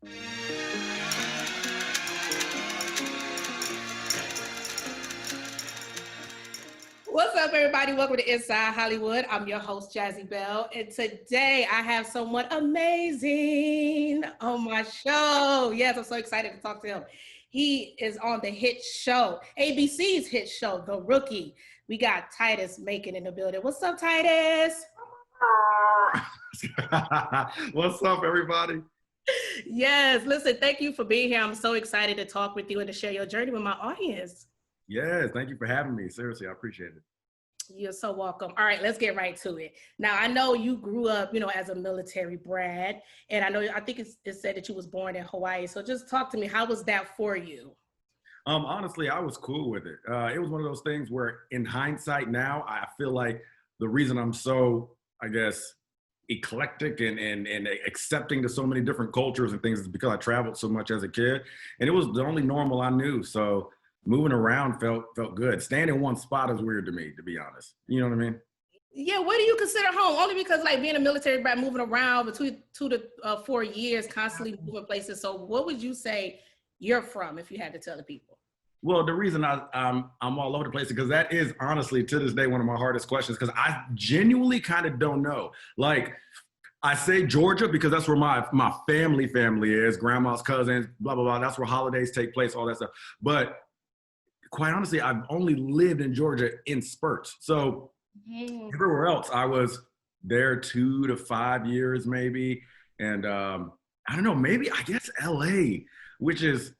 What's up, everybody? Welcome to Inside Hollywood. I'm your host, Jazzy Bell, and today I have someone amazing on my show. Yes, I'm so excited to talk to him. He is on the hit show, ABC's hit show, The Rookie. We got Titus Makin in the building. What's up, Titus? What's up, everybody? Yes, listen, thank you for being here. I'm so excited to talk with you and to share your journey with my audience. Yes, thank you for having me. Seriously, I appreciate it. You're so welcome. All right, let's get right to it. Now, I know you grew up, as a military brat, and I think it said that you was born in Hawaii. So just talk to me. How was that for you? Honestly, I was cool with it. It was one of those things where, in hindsight now, I feel like the reason I'm so, I guess, eclectic and accepting to so many different cultures and things is because I traveled so much as a kid, and it was the only normal I knew. So moving around felt good. Staying in one spot is weird to me, to be honest. You know what I mean? Yeah, what do you consider home? Only because being a military brat, moving around between 2 to 4 years, constantly moving places. So what would you say you're from if you had to tell the people? Well, the reason I'm all over the place is because that is honestly to this day one of my hardest questions, because I genuinely kind of don't know. Like, I say Georgia because that's where my family is, grandma's cousins, blah, blah, blah. That's where holidays take place, all that stuff. But quite honestly, I've only lived in Georgia in spurts. So everywhere else, I was there 2 to 5 years maybe. And I don't know, maybe I guess LA, which is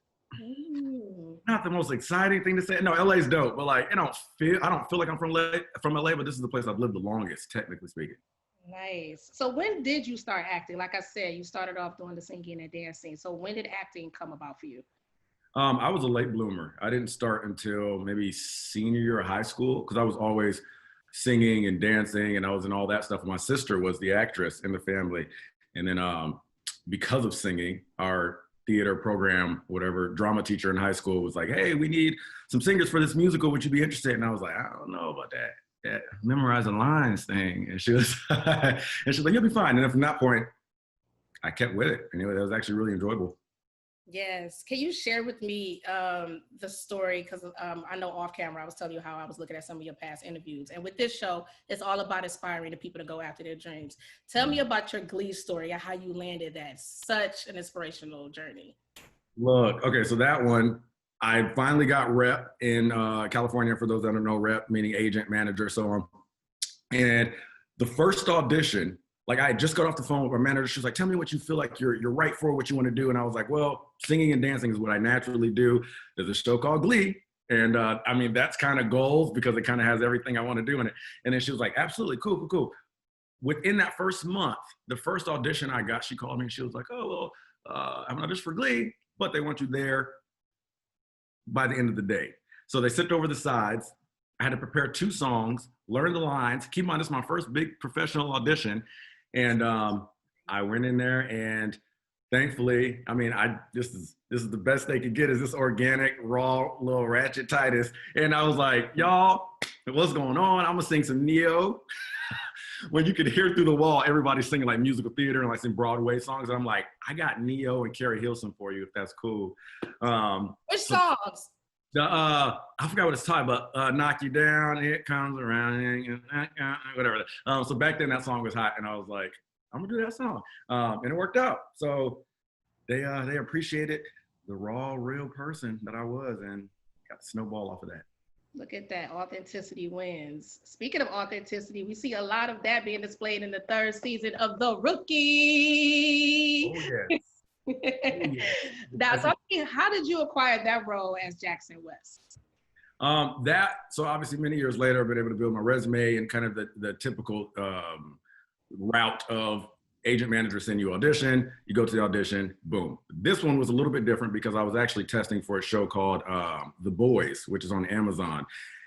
not the most exciting thing to say. No, LA's dope, but like I don't feel like I'm from LA, but this is the place I've lived the longest, technically speaking. Nice. So when did you start acting? Like I said, you started off doing the singing and dancing. So when did acting come about for you? I was a late bloomer. I didn't start until maybe senior year of high school because I was always singing and dancing and I was in all that stuff. My sister was the actress in the family. And then because of singing, our theater program, whatever, drama teacher in high school was like, hey, we need some singers for this musical. Would you be interested? And I was like, I don't know about that memorizing lines thing. And she was and she's like, you'll be fine. And then from that point, I kept with it. Anyway, that was actually really enjoyable. Yes. Can you share with me the story? Because I know off camera, I was telling you how I was looking at some of your past interviews. And with this show, it's all about inspiring the people to go after their dreams. Tell me about your Glee story and how you landed that. Such an inspirational journey. Look, okay, so that one, I finally got rep in California. For those that don't know, rep meaning agent, manager, so on. And the first audition, like I had just got off the phone with my manager. She was like, tell me what you feel like you're right for, what you want to do. And I was like, well, singing and dancing is what I naturally do. There's a show called Glee. And I mean, that's kind of goals because it kind of has everything I want to do in it. And then she was like, absolutely, cool. Within that first month, the first audition I got, she called me and she was like, oh, well, I'm an audition for Glee, but they want you there by the end of the day. So they sipped over the sides. I had to prepare 2 songs, learn the lines. Keep in mind, this is my first big professional audition. And I went in there and thankfully, I mean, this is the best they could get is this organic, raw, little ratchet Titus. And I was like, y'all, what's going on? I'm gonna sing some Neo. When you could hear through the wall, everybody's singing like musical theater and like some Broadway songs. And I'm like, I got Neo and Carrie Hilson for you if that's cool. Which songs? I forgot what it's titled, but Knock You Down, It Comes Around, whatever. So back then that song was hot and I was like, I'm gonna do that song. And it worked out. So they appreciated the raw, real person that I was and got the snowball off of that. Look at that, authenticity wins. Speaking of authenticity, we see a lot of that being displayed in the 3rd season of The Rookie. Oh, yes. Now, so how did you acquire that role as Jackson West? So obviously many years later, I've been able to build my resume and kind of the typical route of agent manager send you audition, you go to the audition, boom. This one was a little bit different because I was actually testing for a show called The Boys, which is on Amazon.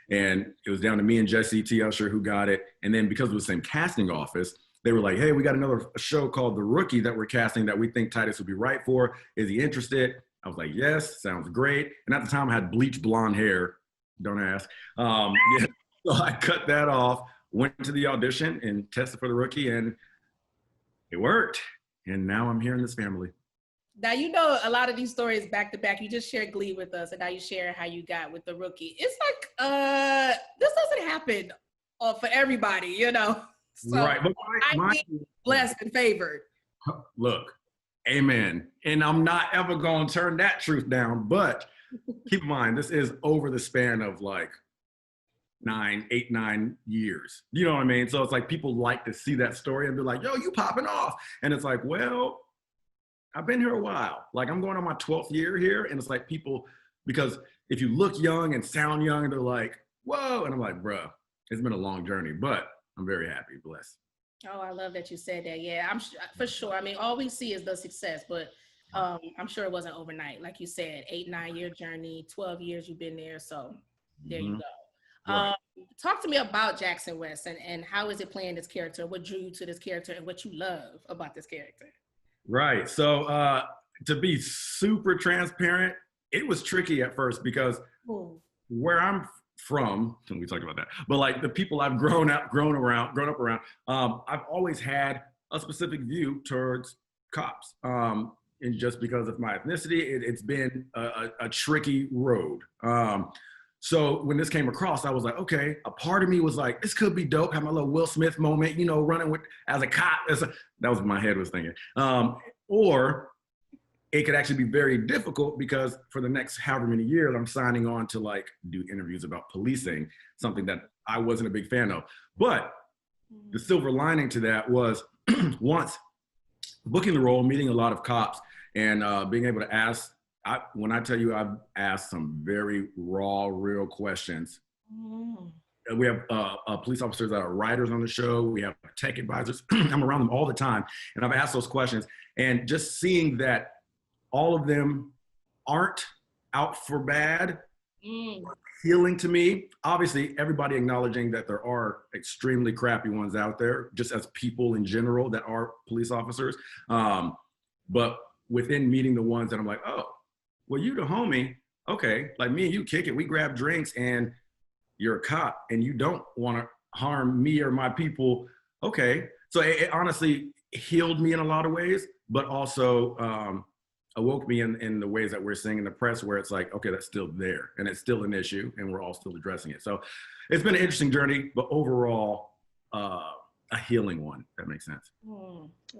And it was down to me and Jesse T. Usher who got it. And then because it was the same casting office, they were like, hey, we got another show called The Rookie that we're casting that we think Titus would be right for. Is he interested? I was like, yes, sounds great. And at the time I had bleached blonde hair. Don't ask. Yeah, so I cut that off, went to the audition and tested for The Rookie and it worked. And now I'm here in this family. Now, you know, a lot of these stories back to back. You just shared Glee with us, and now you share how you got with the rookie. It's like, this doesn't happen for everybody, you know. So Right. But I my, be blessed and favored. look, amen. And I'm not ever going to turn that truth down. But keep in mind, this is over the span of like 9 years. You know what I mean? So it's like people like to see that story and be like, yo, you popping off. And it's like, well, I've been here a while. Like I'm going on my 12th year here. And it's like people, because if you look young and sound young, they're like, whoa. And I'm like, bruh, it's been a long journey, but I'm very happy, blessed. Oh, I love that you said that. Yeah, for sure. I mean, all we see is the success, but I'm sure it wasn't overnight. Like you said, 8, 9 year journey, 12 years you've been there. So there you go. Right. Talk to me about Jackson West and how is it playing this character? What drew you to this character and what you love about this character? Right. So to be super transparent, it was tricky at first because where I'm from, and we talked about that, but like the people I've grown up around, I've always had a specific view towards cops. And just because of my ethnicity, it's been a tricky road. So when this came across, I was like, okay, a part of me was like, this could be dope. Have my little Will Smith moment, you know, running with as a cop. That was what my head was thinking. Or it could actually be very difficult because for the next however many years, I'm signing on to like do interviews about policing, something that I wasn't a big fan of. But the silver lining to that was once booking the role, meeting a lot of cops, and being able to ask. When I tell you I've asked some very raw, real questions. We have police officers that are writers on the show. We have tech advisors. I'm around them all the time. And I've asked those questions. And just seeing that all of them aren't out for bad, healing to me. Obviously, everybody acknowledging that there are extremely crappy ones out there, just as people in general that are police officers. But within meeting the ones that I'm like, oh, well, you the homie, okay, like me and you kick it, we grab drinks and you're a cop and you don't want to harm me or my people, okay. So it honestly healed me in a lot of ways, but also awoke me in the ways that we're seeing in the press where it's like, okay, that's still there and it's still an issue and we're all still addressing it. So it's been an interesting journey, but overall, a healing one, if that makes sense.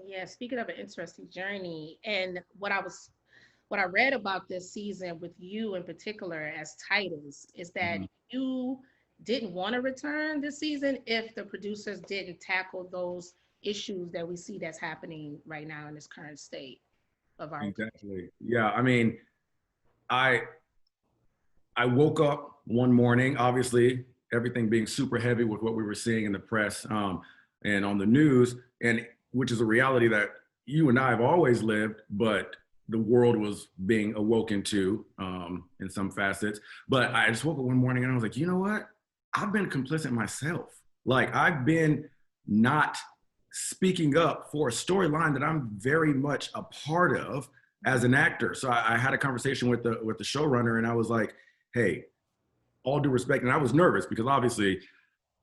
Yeah, speaking of an interesting journey, and what I read about this season with you in particular as Titus is that you didn't want to return this season if the producers didn't tackle those issues that we see that's happening right now in this current state of our Exactly. Yeah. I mean, I woke up one morning, obviously everything being super heavy with what we were seeing in the press and on the news, and which is a reality that you and I have always lived, but the world was being awoken to in some facets. But I just woke up one morning and I was like, you know what? I've been complicit myself. Like I've been not speaking up for a storyline that I'm very much a part of as an actor. So I had a conversation with the showrunner and I was like, hey, all due respect. And I was nervous because obviously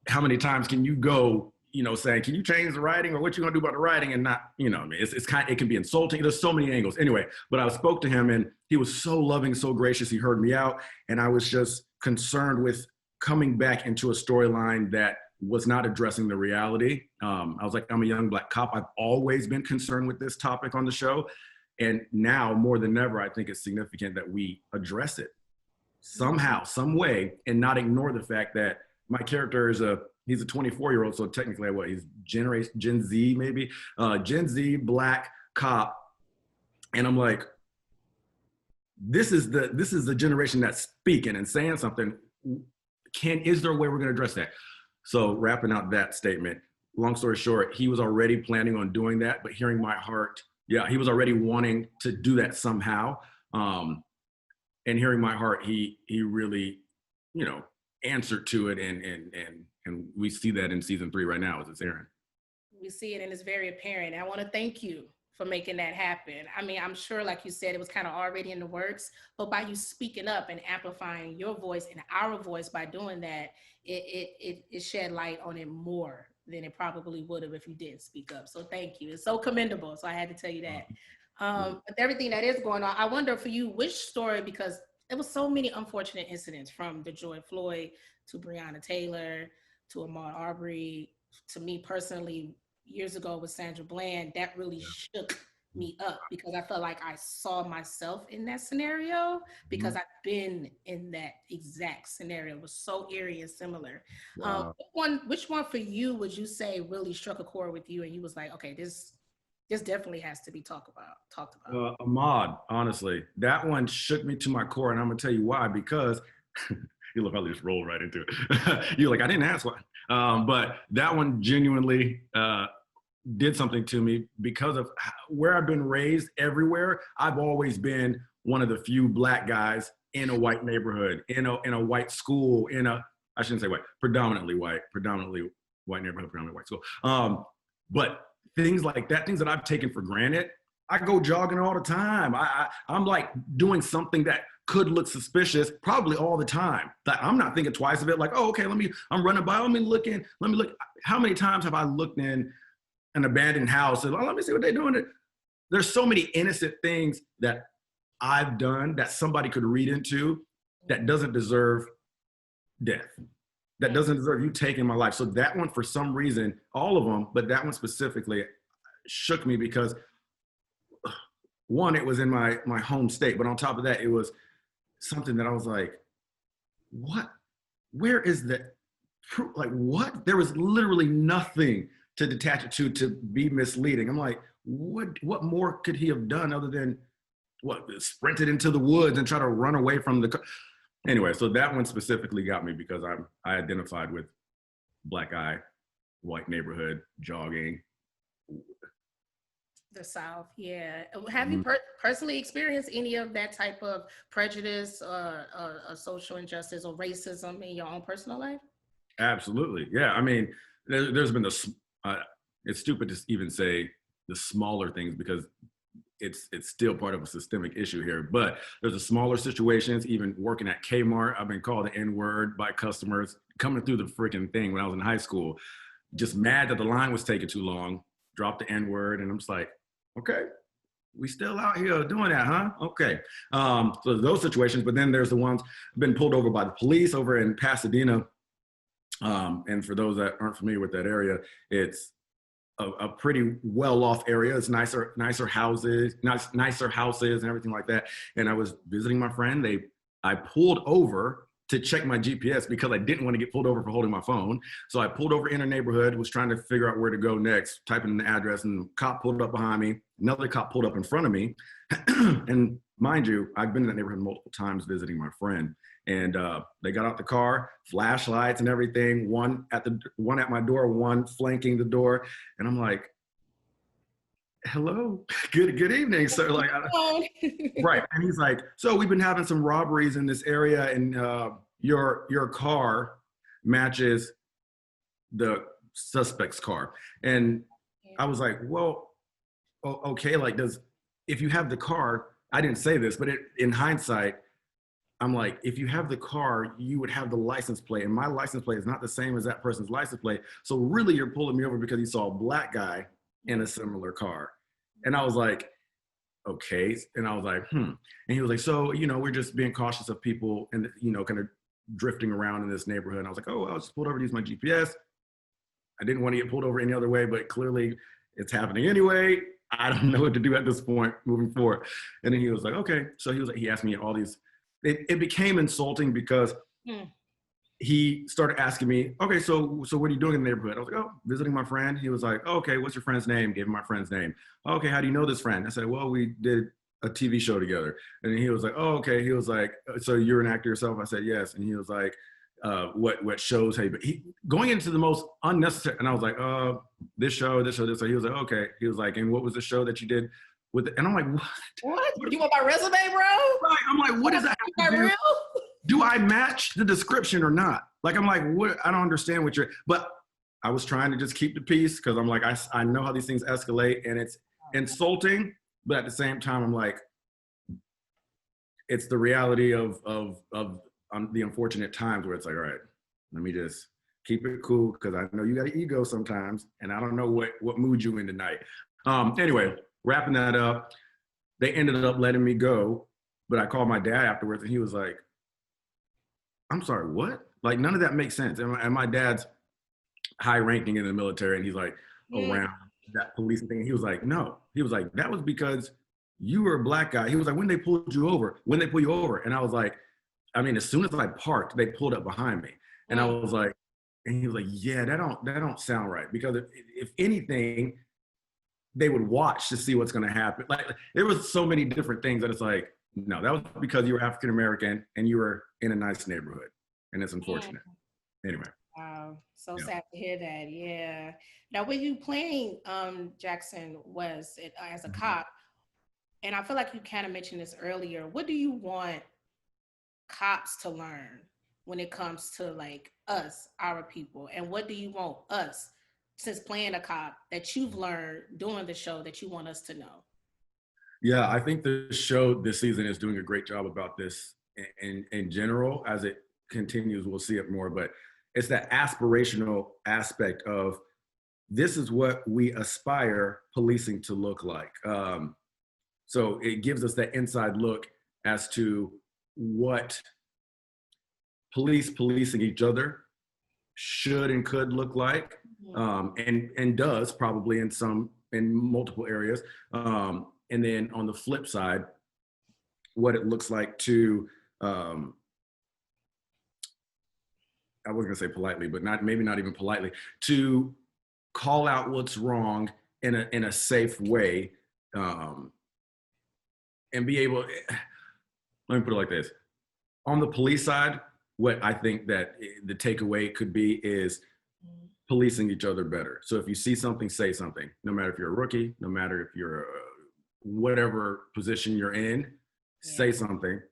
how many times can you go, you know, saying, can you change the writing or what you gonna do about the writing and not, you know, it's kind of, it can be insulting. There's so many angles. Anyway, but I spoke to him and he was so loving, so gracious. He heard me out. And I was just concerned with coming back into a storyline that was not addressing the reality. I was like, I'm a young Black cop. I've always been concerned with this topic on the show. And now more than ever, I think it's significant that we address it somehow, some way, and not ignore the fact that my character is he's a 24-year-old, so technically what, he's Gen Z maybe, Gen Z Black cop. And I'm like, this is the generation that's speaking and saying something. Is there a way we're gonna address that? So wrapping out that statement, long story short, he was already planning on doing that, but hearing my heart, yeah, he was already wanting to do that somehow. And hearing my heart, he really, you know, answered to it, and we see that in season 3 right now as it's airing. We see it and it's very apparent. I want to thank you for making that happen. I mean, I'm sure, like you said, it was kind of already in the works, but by you speaking up and amplifying your voice and our voice by doing that, it shed light on it more than it probably would have if you didn't speak up. So thank you. It's so commendable. So I had to tell you that. With everything that is going on, I wonder for you, which story, because there was so many unfortunate incidents from the George Floyd to Breonna Taylor to Ahmaud Arbery to me personally years ago with Sandra Bland, that really Yeah. shook me up because I felt like I saw myself in that scenario because Mhm. I've been in that exact scenario. It was so eerie and similar. Wow. Which one for you would you say really struck a chord with you and you was like, okay, this definitely has to be talked about. Ahmad, honestly, that one shook me to my core, and I'm gonna tell you why. Because you look, I just rolled right into it. You're like, I didn't ask why, but that one genuinely did something to me because of where I've been raised. Everywhere, I've always been one of the few black guys in a white neighborhood, in a white school, I shouldn't say white, predominantly white neighborhood, predominantly white school. But things like that, things that I've taken for granted, I go jogging all the time. I'm like doing something that could look suspicious probably all the time. That I'm not thinking twice of it. Like, oh, okay, I'm running by. Let me look. How many times have I looked in an abandoned house and let me see what they're doing? There's so many innocent things that I've done that somebody could read into that doesn't deserve death, that doesn't deserve you taking my life. So that one, for some reason, all of them, but that one specifically shook me because one, it was in my home state, but on top of that, it was something that I was like, what? Where is the proof? Like, what? There was literally nothing to detach it to be misleading. I'm like, what more could he have done other than what, sprinted into the woods and try to run away from the anyway? So that one specifically got me because I identified with black guy, white neighborhood, jogging. The South, yeah. Have you personally experienced any of that type of prejudice or social injustice or racism in your own personal life? Absolutely, yeah. I mean, there's been it's stupid to even say the smaller things because it's still part of a systemic issue here. But there's the smaller situations. Even working at Kmart, I've been called the N-word by customers coming through the freaking thing when I was in high school. Just mad that the line was taking too long. Dropped the N-word, and I'm just like, okay, we still out here doing that, huh? Okay. So those situations, but then there's the ones been pulled over by the police over in Pasadena. And for those that aren't familiar with that area, it's a pretty well-off area. It's nicer houses, nicer houses and everything like that. And I was visiting my friend. I pulled over to check my GPS because I didn't want to get pulled over for holding my phone. So I pulled over in a neighborhood, was trying to figure out where to go next, typing in the address, and the cop pulled up behind me. Another cop pulled up in front of me. And mind you, I've been in that neighborhood multiple times visiting my friend. And they got out the car, flashlights and everything, one at my door, one flanking the door. And I'm like, hello, good evening, sir. Like, right. And he's like, so we've been having some robberies in this area, and your car matches the suspect's car. And I was like, well, okay, like, if you have the car, I didn't say this, but in hindsight, I'm like, if you have the car, you would have the license plate, and my license plate is not the same as that person's license plate. So really, you're pulling me over because you saw a black guy in a similar car. And I was like, okay. And I was like, And he was like, so, we're just being cautious of people and, kind of drifting around in this neighborhood. And I was like, oh, I was just pulled over to use my GPS. I didn't want to get pulled over any other way, but clearly it's happening anyway. I don't know what to do at this point moving forward. And then he was like, okay. So he asked me all these, it became insulting because he started asking me, okay, so what are you doing in the neighborhood? I was like, oh, visiting my friend. He was like, oh, okay, what's your friend's name? Gave him my friend's name. Okay, how do you know this friend? I said, well, we did a TV show together. And he was like, oh, okay. He was like, so you're an actor yourself? I said, yes. And he was like, what shows have you been? Going into the most unnecessary, and I was like, this show. He was like, okay. He was like, and what was the show that you did with it? And I'm like, what? You want my resume, bro? Right. I'm like, what does that have to do? Real? Do I match the description or not? Like, I'm like, what? I don't understand but I was trying to just keep the peace because I'm like, I know how these things escalate and it's insulting, but at the same time, I'm like, it's the reality of the unfortunate times where it's like, all right, let me just keep it cool because I know you got an ego sometimes and I don't know what mood you in tonight. Anyway, wrapping that up, they ended up letting me go. But I called my dad afterwards, and he was like, "I'm sorry, what? Like none of that makes sense." And my dad's high ranking in the military, and he's like Yeah. around that policing thing. He was like, "No," he was like, "That was because you were a black guy." He was like, "When they pulled you over, when they pull you over," and I was like, I mean, as soon as I parked, they pulled up behind me, and I Mm. was like, and he was like, "Yeah, that don't sound right because if anything, they would watch to see what's going to happen." Like there was so many different things that it's like, no, that was because you were African American and you were in a nice neighborhood, and it's Mm. unfortunate. Anyway, Wow, so yeah. sad to hear that. Yeah. Now, when you playing Jackson West as a Mhm. cop, and I feel like you kind of mentioned this earlier, what do you want cops to learn when it comes to like us, our people, and what do you want us, since playing a cop, that you've learned doing the show that you want us to know? Yeah, I think the show this season is doing a great job about this in general. As it continues, we'll see it more, but it's that aspirational aspect of this is what we aspire policing to look like. So it gives us that inside look as to what policing each other should and could look like, Mhm. and does probably in multiple areas. And then on the flip side, what it looks like to I was gonna say politely, but not maybe not even politely, to call out what's wrong in a safe way, um, and be able. Let me put it like this: on the police side, what I think that the takeaway could be is policing each other better. So if you see something, say something. No matter if you're a rookie, no matter if you're whatever position you're in, Yeah. say something,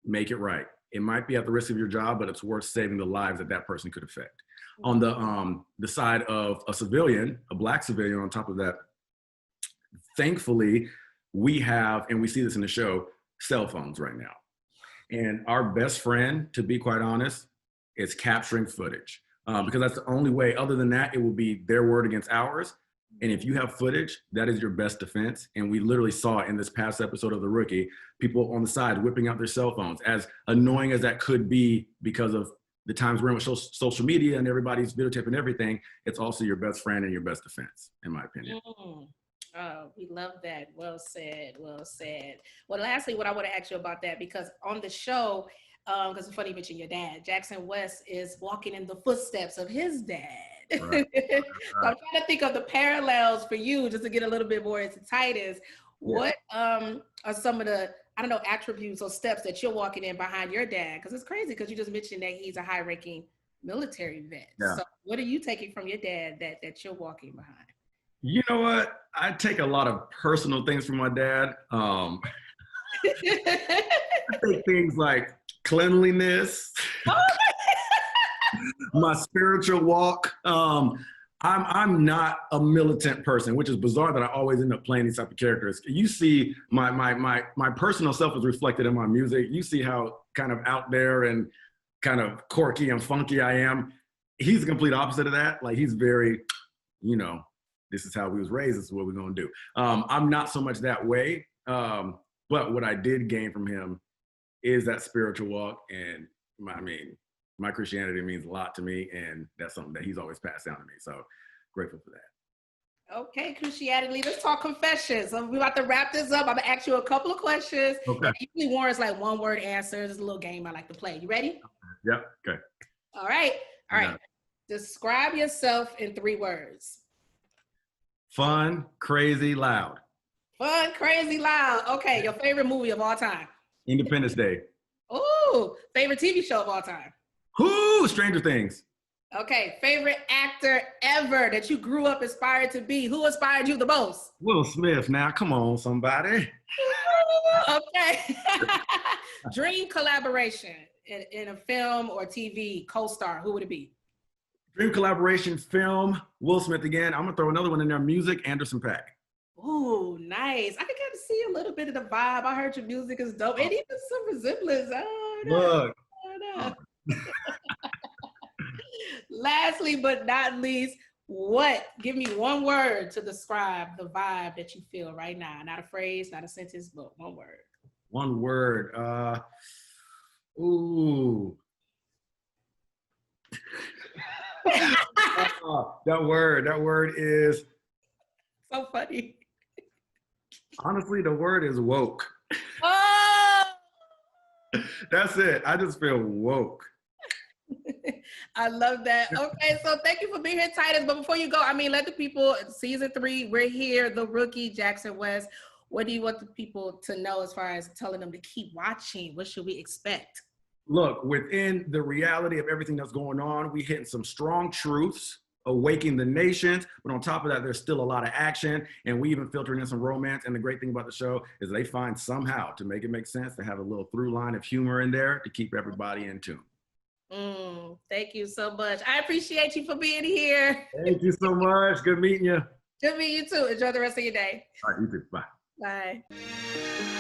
make it right. It might be at the risk of your job, but it's worth saving the lives that that person could affect. On the side of a civilian, a black civilian, on top of that, thankfully, we have, and we see this in the show, cell phones right now. And our best friend, to be quite honest, is capturing footage. Because that's the only way. Other than that, it will be their word against ours. And if you have footage, that is your best defense. And we literally saw in this past episode of The Rookie, people on the side whipping out their cell phones. As annoying as that could be because of the times we're in with social media and everybody's videotaping everything, it's also your best friend and your best defense, in my opinion. Mm. Oh, we love that. Well said. Well said. Well, lastly, what I want to ask you about that, because on the show, because it's funny you mentioned your dad, Jackson West is walking in the footsteps of his dad. Right. So I'm trying to think of the parallels for you, just to get a little bit more into Titus. Yeah. What are some of the, I don't know, attributes or steps that you're walking in behind your dad? Because it's crazy, because you just mentioned that he's a high-ranking military vet. Yeah. So what are you taking from your dad that you're walking behind? You know what? I take a lot of personal things from my dad. I take things like cleanliness, my spiritual walk. I'm not a militant person, which is bizarre that I always end up playing these type of characters. You see my personal self is reflected in my music. You see how kind of out there and kind of quirky and funky I am. He's the complete opposite of that. Like he's very, this is how we was raised. This is what we're gonna do. I'm not so much that way. But what I did gain from him is that spiritual walk, and my Christianity means a lot to me, and that's something that he's always passed down to me. So grateful for that. Okay, Christianity, let's talk confessions. So we're about to wrap this up. I'm gonna ask you a couple of questions. Okay. It usually warrants like one-word answers. It's a little game I like to play. You ready? Yep. Okay. All right. All right. Yeah. Describe yourself in 3 words. Fun, crazy, loud. Fun, crazy, loud. Okay, your favorite movie of all time. Independence Day. Ooh, favorite TV show of all time. Whoo, Stranger Things. Okay, favorite actor ever that you grew up inspired to be. Who inspired you the most? Will Smith. Now, come on, somebody. Okay. Dream collaboration in a film or TV co-star. Who would it be? Dream collaboration film. Will Smith again. I'm gonna throw another one in there. Music. Anderson .Paak. Ooh, nice. I can kind of see a little bit of the vibe. I heard your music is dope, and even some resemblance. Oh, no. Look. Oh, no. Lastly, but not least, Give me one word to describe the vibe that you feel right now. Not a phrase, not a sentence, but one word. One word. Ooh. That word is, So funny. honestly, the word is woke. Oh, That's it. I just feel woke. I love that. Okay, so thank you for being here, Titus. But before you go, I mean, let the people, season 3, we're here, the rookie, Jackson West. What do you want the people to know as far as telling them to keep watching? What should we expect? Look, within the reality of everything that's going on, we hitting some strong truths, awakening the nations. But on top of that, there's still a lot of action, and we even filtering in some romance. And the great thing about the show is they find somehow to make it make sense, to have a little through line of humor in there to keep everybody in tune. Thank you so much. I appreciate you for being here. Thank you so much. Good meeting you. Good meeting you too. Enjoy the rest of your day. All right, you too. Bye. Bye.